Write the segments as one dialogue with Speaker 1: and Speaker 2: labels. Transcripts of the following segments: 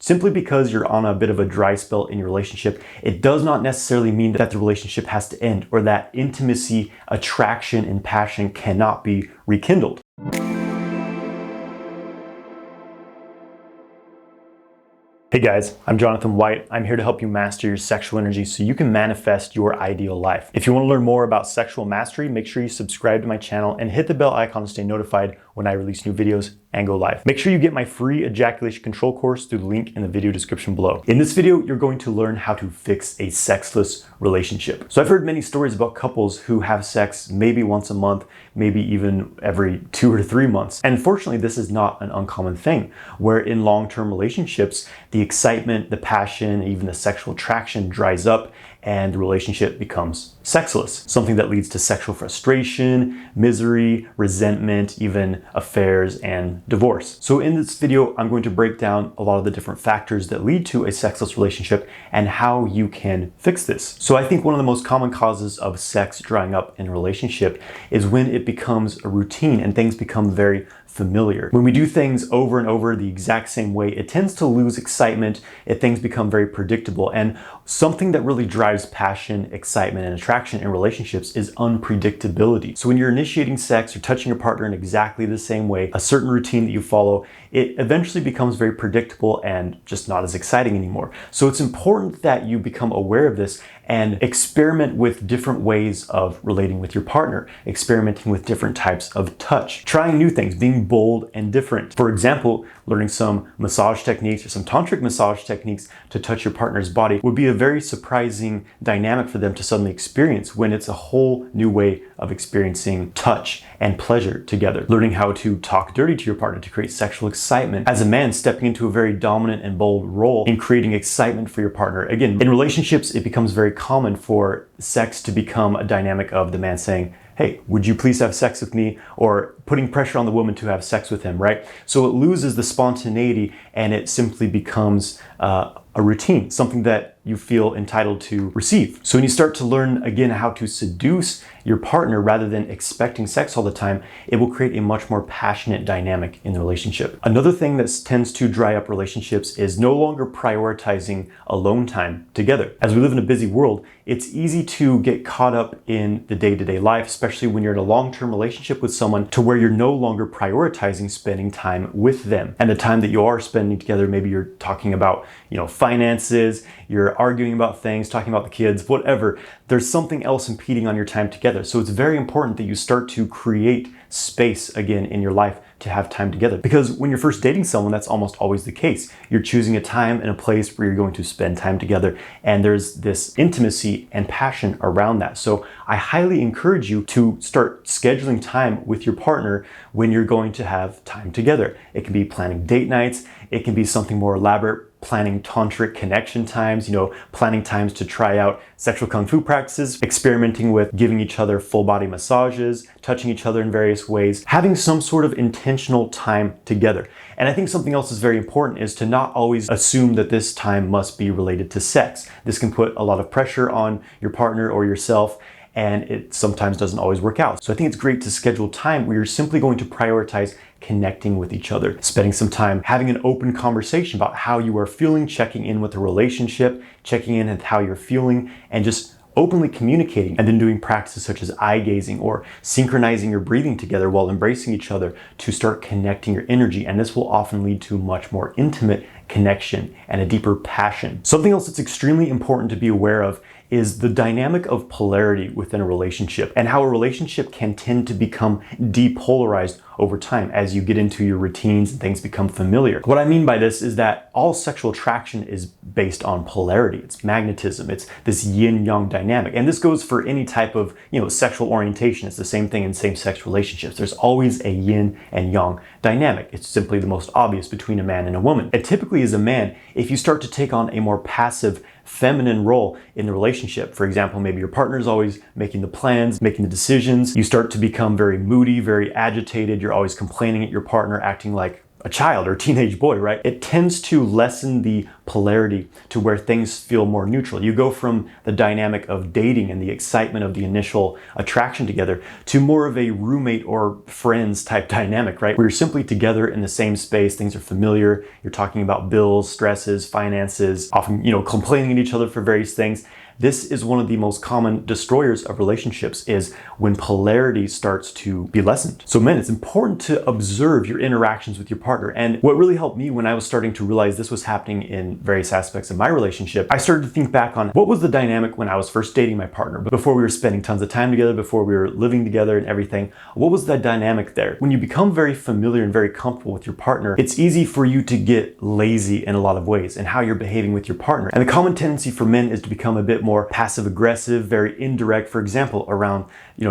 Speaker 1: Simply because you're on a bit of a dry spell in your relationship, it does not necessarily mean that the relationship has to end or that intimacy, attraction, and passion cannot be rekindled. Hey guys, I'm Jonathan White. I'm here to help you master your sexual energy so you can manifest your ideal life. If you want to learn more about sexual mastery, make sure you subscribe to my channel and hit the bell icon to stay notified when I release new videos and go live. Make sure you get my free ejaculation control course through the link in the video description below. In this video, you're going to learn how to fix a sexless relationship. So I've heard many stories about couples who have sex maybe once a month, maybe even every 2 or 3 months. And unfortunately, this is not an uncommon thing, where in long-term relationships, the excitement, the passion, even the sexual attraction dries up and the relationship becomes sexless, something that leads to sexual frustration, misery, resentment, even affairs and divorce. So in this video, I'm going to break down a lot of the different factors that lead to a sexless relationship and how you can fix this. So I think one of the most common causes of sex drying up in a relationship is when it becomes a routine and things become very familiar. When we do things over and over the exact same way, it tends to lose excitement and things become very predictable. And something that really drives passion, excitement, and attraction in relationships is unpredictability. So when you're initiating sex or touching your partner in exactly the same way, a certain routine that you follow, it eventually becomes very predictable and just not as exciting anymore. So it's important that you become aware of this and experiment with different ways of relating with your partner, experimenting with different types of touch, trying new things, being bold and different. For example, learning some massage techniques or some tantric massage techniques to touch your partner's body would be a very surprising dynamic for them to suddenly experience when it's a whole new way of experiencing touch and pleasure together. Learning how to talk dirty to your partner to create sexual excitement. As a man, stepping into a very dominant and bold role in creating excitement for your partner. Again, in relationships, it becomes very common for sex to become a dynamic of the man saying, hey, would you please have sex with me? Or putting pressure on the woman to have sex with him, right? So it loses the spontaneity and it simply becomes a routine, something that you feel entitled to receive. So when you start to learn again how to seduce your partner rather than expecting sex all the time, it will create a much more passionate dynamic in the relationship. Another thing that tends to dry up relationships is no longer prioritizing alone time together. As we live in a busy world, it's easy to get caught up in the day-to-day life, especially when you're in a long-term relationship with someone, to where you're no longer prioritizing spending time with them. And the time that you are spending together, maybe you're talking about, finances, you're arguing about things, talking about the kids, whatever. There's something else impeding on your time together. So it's very important that you start to create space again in your life to have time together. Because when you're first dating someone, that's almost always the case. You're choosing a time and a place where you're going to spend time together. And there's this intimacy and passion around that. So I highly encourage you to start scheduling time with your partner when you're going to have time together. It can be planning date nights. It can be something more elaborate, planning tantric connection times, planning times to try out sexual kung fu practices, experimenting with giving each other full body massages, touching each other in various ways, having some sort of intentional time together. And I think something else is very important is to not always assume that this time must be related to sex. This can put a lot of pressure on your partner or yourself, and it sometimes doesn't always work out. So I think it's great to schedule time where you're simply going to prioritize connecting with each other, spending some time having an open conversation about how you are feeling, checking in with the relationship, checking in with how you're feeling, and just openly communicating, and then doing practices such as eye gazing or synchronizing your breathing together while embracing each other to start connecting your energy. And this will often lead to much more intimate connection and a deeper passion. Something else that's extremely important to be aware of is the dynamic of polarity within a relationship and how a relationship can tend to become depolarized over time as you get into your routines and things become familiar. What I mean by this is that all sexual attraction is based on polarity. It's magnetism. It's this yin-yang dynamic. And this goes for any type of, sexual orientation. It's the same thing in same-sex relationships. There's always a yin and yang dynamic. It's simply the most obvious between a man and a woman. And typically as a man, if you start to take on a more passive feminine role in the relationship. For example, maybe your partner's always making the plans, making the decisions. You start to become very moody, very agitated. You're always complaining at your partner, acting like a child or teenage boy, right? It tends to lessen the polarity to where things feel more neutral. You go from the dynamic of dating and the excitement of the initial attraction together to more of a roommate or friends type dynamic, right? Where you're simply together in the same space, things are familiar, you're talking about bills, stresses, finances, often, complaining at each other for various things. This is one of the most common destroyers of relationships, is when polarity starts to be lessened. So men, it's important to observe your interactions with your partner. And what really helped me when I was starting to realize this was happening in various aspects of my relationship, I started to think back on what was the dynamic when I was first dating my partner, before we were spending tons of time together, before we were living together and everything. What was that dynamic there? When you become very familiar and very comfortable with your partner, it's easy for you to get lazy in a lot of ways in how you're behaving with your partner. And the common tendency for men is to become a bit more passive aggressive, very indirect, for example, around,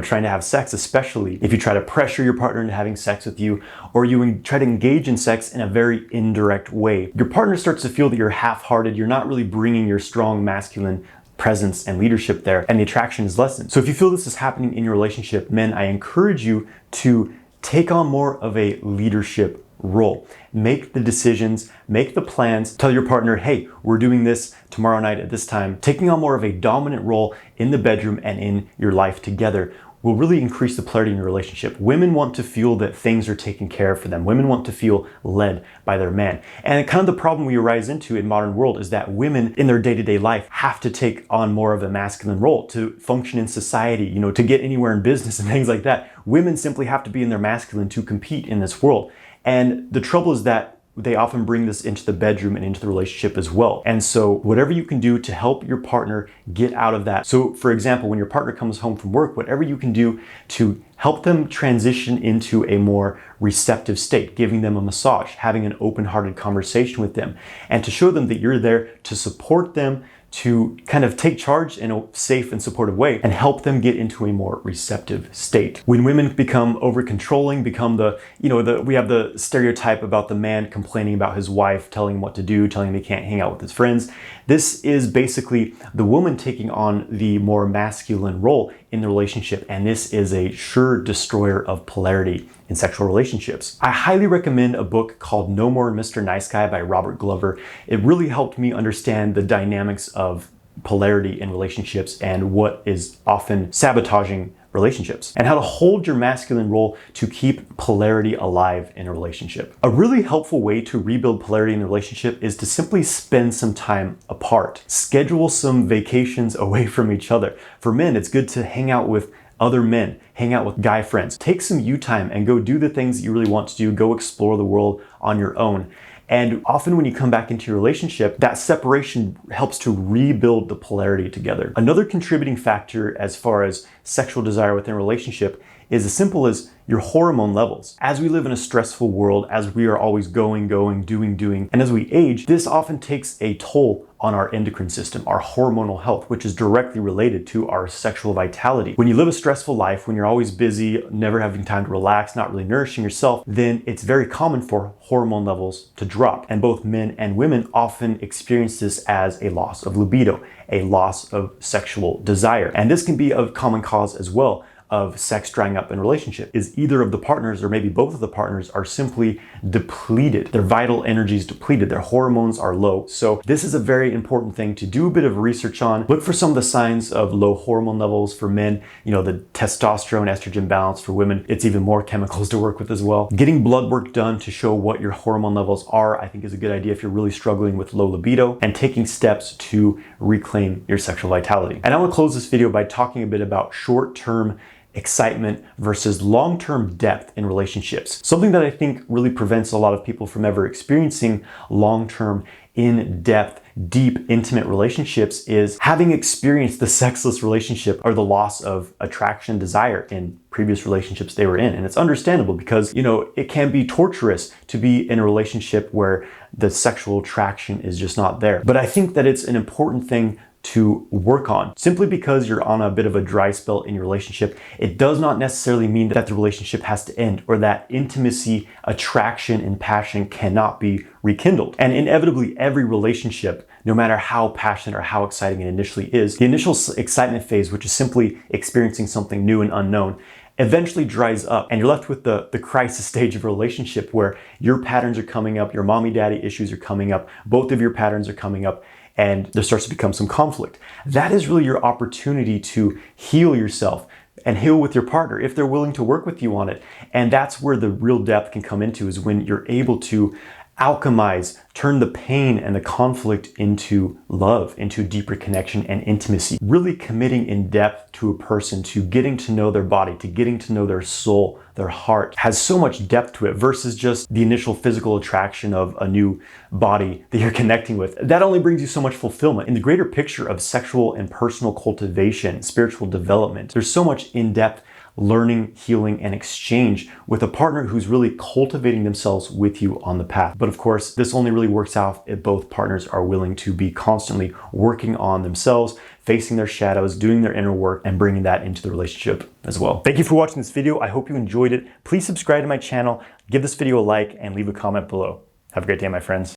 Speaker 1: trying to have sex, especially if you try to pressure your partner into having sex with you, or you try to engage in sex in a very indirect way. Your partner starts to feel that you're half-hearted, you're not really bringing your strong masculine presence and leadership there, and the attraction is lessened. So if you feel this is happening in your relationship, men, I encourage you to take on more of a leadership role. Make the decisions, make the plans, tell your partner, hey, we're doing this tomorrow night at this time. Taking on more of a dominant role in the bedroom and in your life together will really increase the polarity in your relationship. Women want to feel that things are taken care of for them. Women want to feel led by their man. And kind of the problem we arise into in modern world is that women in their day-to-day life have to take on more of a masculine role to function in society, to get anywhere in business and things like that. Women simply have to be in their masculine to compete in this world. And the trouble is that they often bring this into the bedroom and into the relationship as well. And so whatever you can do to help your partner get out of that. So for example, when your partner comes home from work, whatever you can do to help them transition into a more receptive state, giving them a massage, having an open-hearted conversation with them, and to show them that you're there to support them, to kind of take charge in a safe and supportive way and help them get into a more receptive state. When women become over-controlling, become we have the stereotype about the man complaining about his wife, telling him what to do, telling him he can't hang out with his friends. This is basically the woman taking on the more masculine role in the relationship, and this is a sure destroyer of polarity in sexual relationships. I highly recommend a book called No More Mr. Nice Guy by Robert Glover. It really helped me understand the dynamics of polarity in relationships and what is often sabotaging relationships, and how to hold your masculine role to keep polarity alive in a relationship. A really helpful way to rebuild polarity in a relationship is to simply spend some time apart. Schedule some vacations away from each other. For men, it's good to hang out with other men, hang out with guy friends. Take some you time and go do the things that you really want to do. Go explore the world on your own. And often when you come back into your relationship, that separation helps to rebuild the polarity together. Another contributing factor as far as sexual desire within a relationship is as simple as your hormone levels. As we live in a stressful world, as we are always going, doing, and as we age, this often takes a toll on our endocrine system, our hormonal health, which is directly related to our sexual vitality. When you live a stressful life, when you're always busy, never having time to relax, not really nourishing yourself, then it's very common for hormone levels to drop. And both men and women often experience this as a loss of libido, a loss of sexual desire. And this can be a common cause as well of sex drying up in a relationship, is either of the partners or maybe both of the partners are simply depleted. Their vital energy is depleted. Their hormones are low. So this is a very important thing to do a bit of research on. Look for some of the signs of low hormone levels for men, the testosterone, estrogen balance. For women, it's even more chemicals to work with as well. Getting blood work done to show what your hormone levels are, I think is a good idea if you're really struggling with low libido, and taking steps to reclaim your sexual vitality. And I want to close this video by talking a bit about short-term excitement versus long-term depth in relationships. Something that I think really prevents a lot of people from ever experiencing long-term, in-depth, deep, intimate relationships is having experienced the sexless relationship or the loss of attraction, desire in previous relationships they were in. And it's understandable because, it can be torturous to be in a relationship where the sexual attraction is just not there. But I think that it's an important thing to work on. Simply because you're on a bit of a dry spell in your relationship, it does not necessarily mean that the relationship has to end or that intimacy, attraction, and passion cannot be rekindled. And inevitably, every relationship, no matter how passionate or how exciting it initially is, the initial excitement phase, which is simply experiencing something new and unknown, eventually dries up, and you're left with the crisis stage of a relationship where your patterns are coming up, your mommy daddy issues are coming up, both of your patterns are coming up, and there starts to become some conflict. That is really your opportunity to heal yourself and heal with your partner if they're willing to work with you on it. And that's where the real depth can come into, is when you're able to alchemize, turn the pain and the conflict into love, into deeper connection and intimacy. Really committing in depth to a person, to getting to know their body, to getting to know their soul, their heart, has so much depth to it versus just the initial physical attraction of a new body that you're connecting with. That only brings you so much fulfillment. In the greater picture of sexual and personal cultivation, spiritual development, there's so much in-depth learning, healing, and exchange with a partner who's really cultivating themselves with you on the path. But of course, this only really works out if both partners are willing to be constantly working on themselves, facing their shadows, doing their inner work, and bringing that into the relationship as well. Thank you for watching this video. I hope you enjoyed it. Please subscribe to my channel, give this video a like, and leave a comment below. Have a great day, my friends.